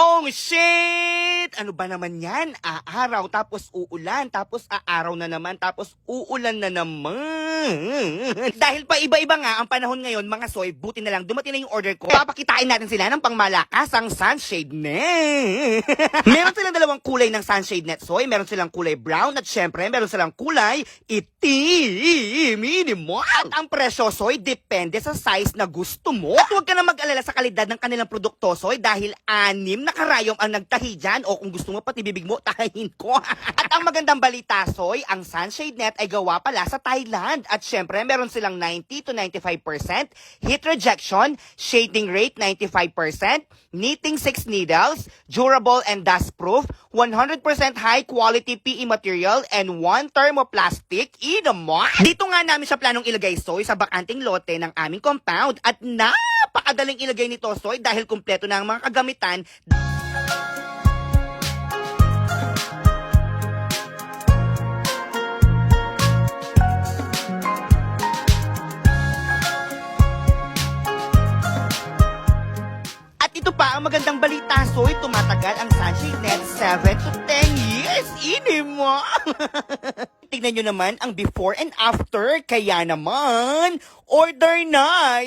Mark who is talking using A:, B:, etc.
A: Oh, shit! Ano ba naman yan? Aaraw, tapos uulan, tapos aaraw na naman, tapos uulan na naman. Dahil pa iba-iba nga ang panahon ngayon, mga soy, buti na lang dumating na yung order ko. Papakitain natin sila ng pangmalakasang sunshade net. Meron silang dalawang kulay ng sunshade net, soy. Meron silang kulay brown at syempre, meron silang kulay itim. Minimum. At ang presyo, soy, depende sa size na gusto mo. At huwag ka na mag-alala sa kalidad ng kanilang produkto, soy, dahil 6 na karayom ang nagtahi dyan, o kung gusto mo pati bibig mo, tahihin ko. At ang magandang balita, soy, ang sunshade net ay gawa pala sa Thailand. At syempre, meron silang 90 to 95% heat rejection, shading rate 95%, knitting 6 needles, durable and dust-proof, 100% high-quality PE material, and 1 thermoplastic in a month. Dito nga namin siya planong ilagay, soy, sa bakanting lote ng aming compound. At napakadaling ilagay nito, soy, dahil kumpleto na ang mga kagamitan. At ito pa ang magandang balita, soy, tumatagal ang sunshade net 7 to 10 years. Inimo! Tignan nyo naman ang before and after, kaya naman, order na!